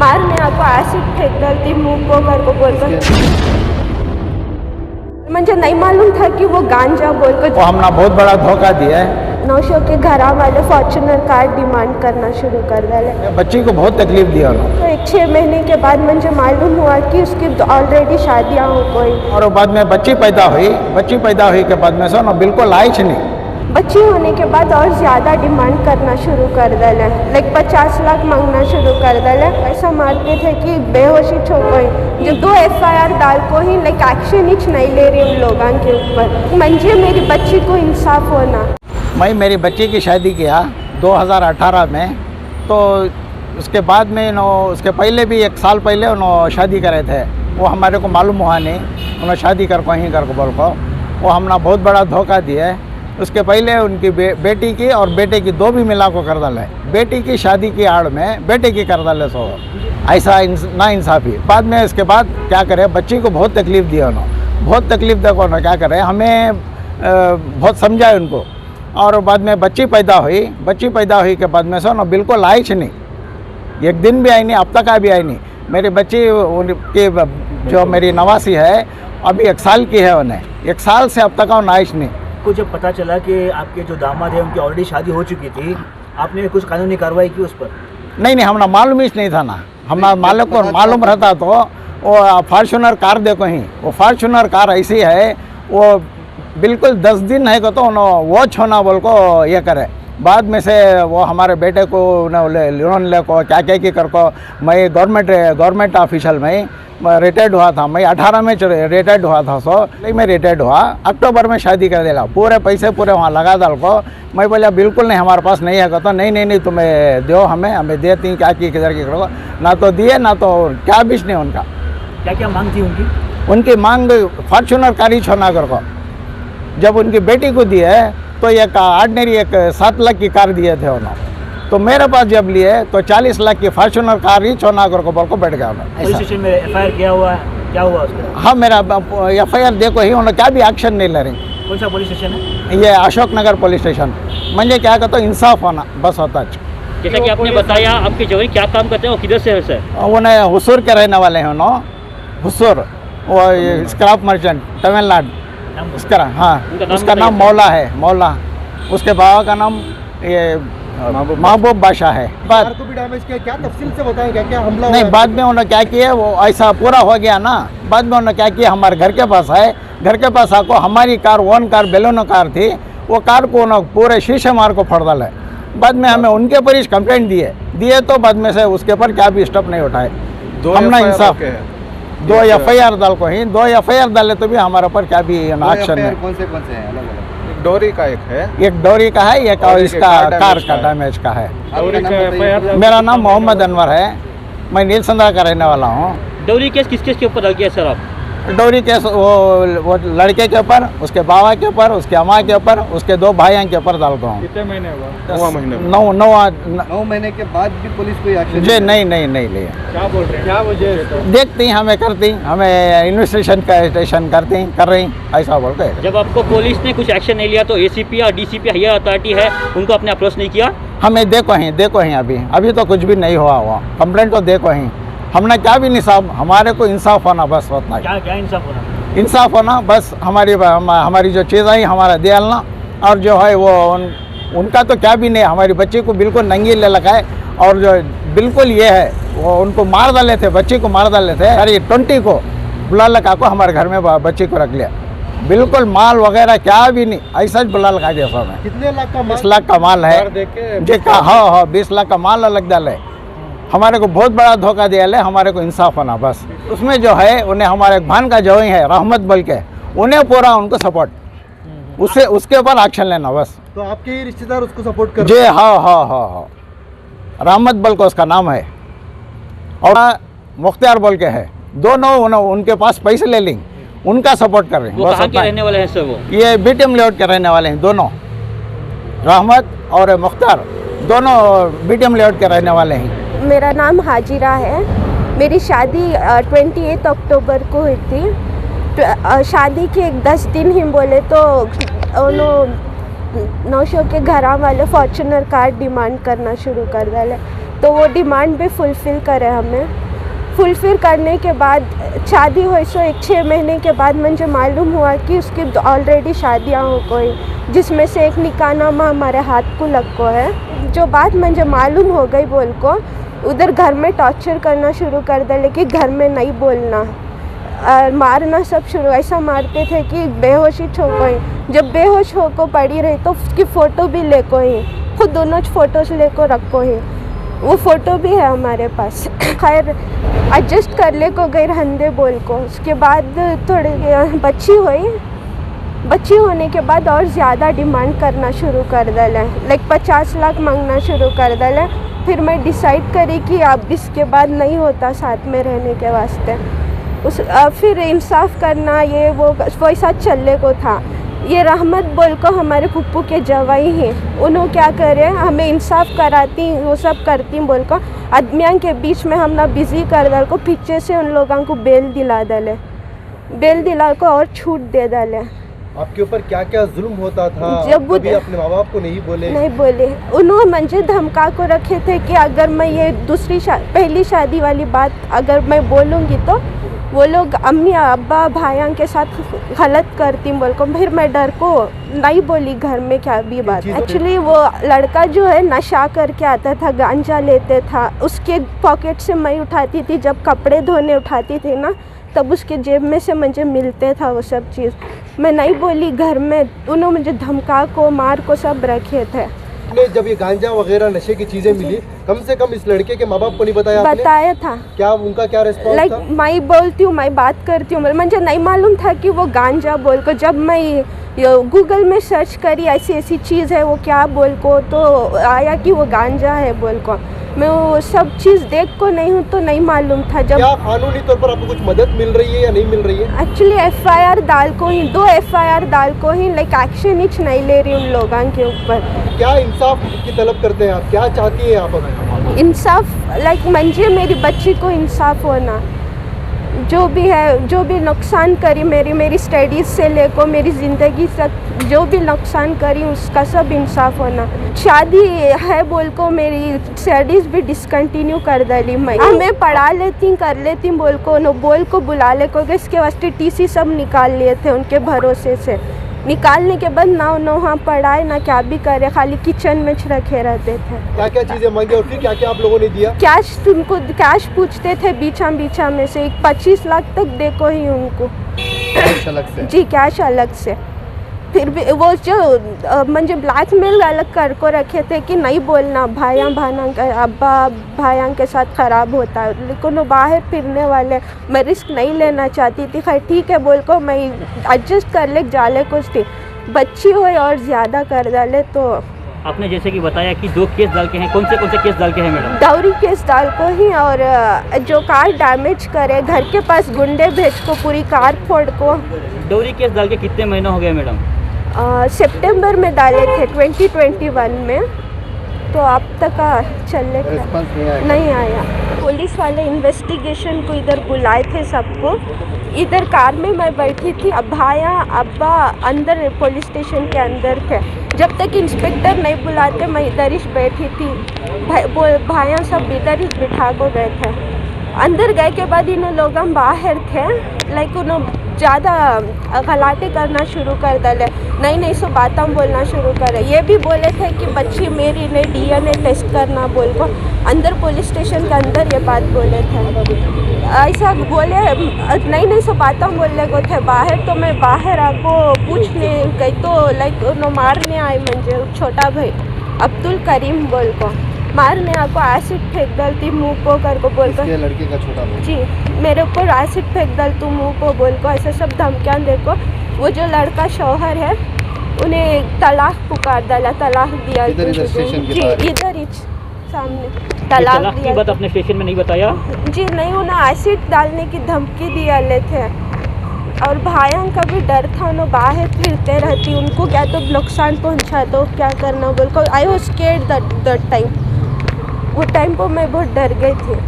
मारने आपको acid fake डालती मुंह को कर को बोलकर। मुझे नहीं मालूम था कि वो गांजा बोलकर वो हमने बहुत बड़ा धोखा दिया है। नौशो के घर वाले फॉर्चुनर कार डिमांड करना शुरू कर डाले। बच्ची को बहुत तकलीफ दिया उन्होंने। तो 6 महीने के बाद मुझे मालूम हुआ कि उसकी ऑलरेडी शादियाँ हो गई और बाद में बच्ची पैदा हुई के बाद में सो ना बिल्कुल आइच नहीं। बच्ची होने के बाद और ज़्यादा डिमांड करना शुरू कर डाले, लाइक 50 लाख मांगना शुरू कर डाले। ऐसा मारते थे कि बेहोशी छो गई। जो 2 FIR डाल को ही लाइक एक्शन ही नहीं ले रही उन लोगों के ऊपर। मंजे मेरी बच्ची को इंसाफ होना। मैं मेरी बच्ची की शादी किया 2018 में, तो उसके बाद में उसके पहले भी 1 साल पहले उन्होंने शादी करे थे। वो हमारे को मालूम हुआ नहीं, उन्होंने शादी कर को ही कर को बोल को वो हमने बहुत बड़ा धोखा दिया है। उसके पहले उनकी बेटी की और बेटे की 2 भी मिला को कर डाले। बेटी की शादी की आड़ में बेटे की कर डाले सो ऐसा ना इंसाफ़ी। बाद में इसके बाद क्या करे, बच्ची को बहुत तकलीफ़ दिया उन्होंने, बहुत तकलीफ़ देखो उन्होंने क्या करे, हमें बहुत समझाए उनको। और बाद में बच्ची पैदा हुई के बाद में सो ना बिल्कुल आइच नहीं, 1 दिन भी आई नहीं, अब तक भी आई नहीं। मेरी बच्ची उनकी जो मेरी नवासी है अभी 1 साल की है, उन्हें 1 साल से अब तक आइच नहीं। को जब पता चला कि आपके जो दामाद है उनकी ऑलरेडी शादी हो चुकी थी, आपने कुछ कानूनी कार्रवाई की उस पर? नहीं, हमारा मालूम ही नहीं था ना। हमारा मालिक को मालूम रहता तो वो फॉर्चुनर कार देखो ही, वो फॉर्चुनर कार ऐसी है, वो बिल्कुल 10 दिन है को तो वो छोना बोल को ये करे। बाद में से वो हमारे बेटे को लोन ले को क्या की कर को, मैं गवर्नमेंट ऑफिशियल में रिटायर्ड हुआ था। मैं 18 में रिटायर्ड हुआ था, मैं रिटायर्ड हुआ, अक्टूबर में शादी कर दिला। पूरे पैसे वहाँ लगा डाल को मैं बोला बिल्कुल नहीं, हमारे पास नहीं है। तो नहीं तुम्हें दो, हमें देती क्या की किधर की करो, ना तो दिए ना तो क्या बीच नहीं। उनका क्या मांग थी उनकी मांग फॉर्चुनर कार ही छोड़ना कर को। जब उनकी बेटी को दिए तो एक ऑर्डिनरी 7 लाख की कार दिए थे उन्होंने, तो मेरे पास जब लिए तो 40 लाख की फॉर्चुनर कार ही छोड़ना कर को बोल को बैठ गया। पुलिस स्टेशन में FIR क्या हुआ उसका? हाँ, मेरा FIR देखो ही, उन्होंने क्या भी एक्शन नहीं ले रही। कौन सा पुलिस स्टेशन है? ये अशोक नगर पुलिस स्टेशन। मुझे क्या कहता इंसाफ होना बस होता है। जैसा कि आपने बताया, आपके जवाई क्या काम करते हैं और किधर से है सर? उन्हें हुसूर के रहने वाले हैं उन्होंने, हुसूर, वो स्क्रैप मर्चेंट तमिलनाडु। उसका नाम मौला है, मौला। उसके बाबा का नाम ये महबूब बादशाह है। कार को भी डैमेज किया, क्या तफसील से बताएंगे, क्या हमला नहीं, बाद में उन्होंने क्या किया, वो ऐसा पूरा हो गया ना। बाद में उन्होंने क्या किया, हमारे घर के पास आए, घर के पास आको हमारी car own car Baleno car थी, वो कार को उन्होंने पूरे शीशे मार को फोड़ डाला है। बाद में हमें उनके ऊपर ही कंप्लेंट दिए तो बाद में से उसके ऊपर क्या भी स्टेप नहीं उठाए। हमने इंसाफ 2 FIR डाल को ही, 2 FIR डाले तो भी हमारे ऊपर क्या भी एक्शन है। कौन से हैं अलग अलग? एक डोरी का है, एक इसका कार का डैमेज का है। मेरा नाम मोहम्मद अनवर है, मैं नीलसंद्रा का रहने वाला हूँ। डोरी केस किस केस के ऊपर लग गया सर आप? डोरी केस वो लड़के के ऊपर, उसके बाबा के ऊपर, उसके अम्मा के ऊपर, उसके 2 भाइयों के ऊपर डाल को। कितने महीने हुआ? 9 महीने के बाद भी पुलिस कोई एक्शन? जी नहीं लिया। क्या बोल रहे हैं, क्या वजह? देखती हमें करती, हमें इन्वेस्टिगेशन कर रही ऐसा बोल के। जब आपको पुलिस ने कुछ एक्शन नहीं लिया तो ACP या DCP हायर अथॉरिटी है, उनको आपने अप्रोच नहीं किया? हमें देखो ही अभी तो कुछ भी नहीं हुआ कंप्लेंट तो देखो ही। हमने क्या भी इंसाफ, हमारे को इंसाफ होना बस उतना। क्या इंसाफ होना? इंसाफ होना बस, हमारी जो चीज़ आई हमारा दियालना, और जो है वो उनका तो क्या भी नहीं। हमारी बच्ची को बिल्कुल नंगी ले लगाए, और जो बिल्कुल ये है वो उनको मार डाले थे, बच्ची को मार डाले थे। अरे 20 को बुला लगा को हमारे घर में बच्ची को रख लिया, बिल्कुल माल वगैरह क्या भी नहीं, ऐसा ही बुला लगा दिया सब। कितने लाख का? 20 लाख का माल है जी का। हाँ 20 लाख का माल अलग डाले। हमारे को बहुत बड़ा धोखा दिया है, हमारे को इंसाफ होना बस। उसमें जो है उन्हें हमारे भान का जो ही है रहमत बोल के, उन्हें पूरा उनको सपोर्ट, उसके ऊपर एक्शन लेना बस। तो आपके ही रिश्तेदार उसको सपोर्ट कर? जी हाँ, रहमत बोल को उसका नाम है, और मुख्तियार बोल के है। दोनों उनके पास पैसे ले लेंगे, उनका सपोर्ट कर रहे हैं। वो कहाँ के रहने वाले हैं सर? वो ये BTM लेआउट के रहने वाले हैं दोनों, रहमत और मुख्तार दोनों BTM लेआउट के रहने वाले हैं। मेरा नाम हाजिरा है। मेरी शादी 28 अक्टूबर को हुई थी। शादी के 10 दिन ही बोले तो नौशो के घर वाले फॉर्चुनर कार डिमांड करना शुरू कर डाले। तो वो डिमांड भी फुलफ़िल करे हमें। फुलफ़िल करने के बाद शादी हुई सो 1-6 महीने के बाद मुझे मालूम हुआ कि उसकी ऑलरेडी शादियाँ हो गई, जिसमें से एक निकाहनामा हमारे हाथ को लग को है। जो बात मुझे मालूम हो गई बोल को उधर घर में टॉर्चर करना शुरू कर दे, लेकिन घर में नहीं बोलना, मारना सब शुरू, ऐसा मारते थे कि बेहोशी हो गई। जब बेहोश हो को पड़ी रही तो उसकी फ़ोटो भी ले को ही, खुद दोनों फ़ोटोज़ ले को रखो ही, वो फ़ोटो भी है हमारे पास। खैर एडजस्ट कर ले को गई हंदे बोल को। उसके बाद थोड़ी बच्ची होने के बाद और ज़्यादा डिमांड करना शुरू कर डाला, लाइक 50 लाख मांगना शुरू कर डाला। फिर मैं डिसाइड करी कि अब इसके बाद नहीं होता साथ में रहने के वास्ते। फिर इंसाफ करना ये वो वैसा चलने को था। ये रहमत बोल को हमारे फुप्पू के जवाई हैं, उन्होंने क्या करे हमें इंसाफ कराती वो सब करती बोल को आदमियों के बीच में हम ना बिज़ी कर डाल को पीछे से उन लोगों को बेल दिला को और छूट दे डाले। आपके ऊपर क्या क्या जुल्म होता था? जब कभी अपने माँ बाप को नहीं बोले? उन्होंने मुझे धमका को रखे थे कि अगर मैं ये पहली शादी वाली बात अगर मैं बोलूँगी तो वो लोग अम्मी अब्बा भाइयों के साथ गलत करती बोल को। फिर मैं डर को नहीं बोली घर में क्या भी बात। एक्चुअली वो लड़का जो है नशा करके आता था, गांजा लेते था, उसके पॉकेट से मैं उठाती थी, जब कपड़े धोने उठाती थी ना तब उसके जेब में से मुझे मिलते था वो सब चीज़। मैं नहीं बोली घर में, उन्होंने मुझे धमका को मार को सब रखे थे। जब ये गांजा वगैरह नशे की चीजें मिली, कम से कम इस लड़के के माँ बाप को नहीं बताया आपने? बताया था। क्या उनका क्या रिस्पॉन्स था? मैं बोलती हूँ, मैं बात करती हूँ, मुझे नहीं मालूम था कि वो गांजा बोल को। जब मैं गूगल में सर्च करी ऐसी चीज़ है वो क्या बोल को, तो आया कि वो गांजा है बोल को। मैं वो सब चीज़ देख को नहीं हूँ तो नहीं मालूम था। जब क्या कानूनी तौर पर आपको कुछ मदद मिल रही है या नहीं मिल रही है? एक्चुअली FIR डाल को ही 2 FIR डाल को ही लाइक एक्शन ही नहीं ले रही उन लोगों के ऊपर। क्या इंसाफ की तलब करते हैं आप? क्या चाहती हैं आप? इंसाफ लाइक मुझे मेरी बच्ची को इंसाफ होना, जो भी है, जो भी नुकसान करी मेरी स्टडीज़ से लेकर मेरी ज़िंदगी तक जो भी नुकसान करी उसका सब इंसाफ होना। शादी है बोल को मेरी स्टडीज़ भी डिसकंटिन्यू कर डाली। मैं पढ़ा लेती कर लेती बोल को नो बोल को बुला ले को इसके वास्ते TC सब निकाल लिए थे उनके भरोसे से। निकालने के बाद ना हाँ पढ़ाए ना क्या भी करे, खाली किचन में रखे रहते थे। क्या क्या चीज़ें मांगी और फिर क्या क्या आप लोगों ने दिया? कैश, तुमको कैश पूछते थे बीचा में से 25 लाख तक देखो ही उनको, कैश अलग से? जी कैश अलग से। फिर भी वो जो मुझे ब्लैकमेल अलग कर को रखे थे कि नहीं बोलना, अब्बा भाइयों के साथ ख़राब होता है, लेकिन वो बाहर फिरने वाले, मैं रिस्क नहीं लेना चाहती थी। खैर ठीक है बोल को मैं एडजस्ट कर ले जाले कुछ थी, बच्ची हो और ज़्यादा कर डाले। तो आपने जैसे कि बताया कि 2 केस डाल के हैं, कौन से केस डाल के हैं मैडम? डाउरी केस डाल को ही, और जो कार डैमेज करे, घर के पास गुंडे भेज को, पूरी कार फोड़ को। डाउरी केस डाल के कितने महीना हो गया मैडम? सितंबर में डाले थे 2021 में, तो अब तक चलने का नहीं आया। पुलिस वाले इन्वेस्टिगेशन को इधर बुलाए थे सबको। इधर कार में मैं बैठी थी, अब भाया अब्बा अंदर पुलिस स्टेशन के अंदर थे। जब तक इंस्पेक्टर नहीं बुलाते मैं इधर ही बैठी थी। भाइयों सब इधर ही बिठा को गए थे। अंदर गए के बाद इन लोग हम बाहर थे, लाइक उन्होंने ज़्यादा गलाटे करना शुरू कर डाले, नहीं सो बातें बोलना शुरू करे। ये भी बोले थे कि बच्ची मेरी ने DNA टेस्ट करना बोल को, अंदर पुलिस स्टेशन के अंदर ये बात बोले थे। ऐसा बोले नहीं सो बातें बोलने को थे बाहर। तो मैं बाहर आपको पूछने गई तो लाइक उन्होंने मारने आए मुझे, छोटा भाई अब्दुल करीम बोल को मारने आपको एसिड फेंक डालती मुँह को कर को बोल कर, लड़के का छोटा भाई जी मेरे ऊपर एसिड फेंक डाल तू मुँह को बोल को, ऐसे सब धमकियाँ देखो। वो जो लड़का शौहर है उन्हें तलाक पुकार डाला, तलाक दिया इधर स्टेशन के जी, इधर ही सामने तलाक की बात अपने स्टेशन में नहीं बताया? जी नहीं, उन्हें एसिड डालने की धमकी दिया ले थे। और भाइयों का भी डर था, उन्होंने बाहर फिरते रहती, उनको क्या तो नुकसान पहुंचा तो क्या करना बोल को। I was scared that time, वो टाइम पर मैं बहुत डर गई थी।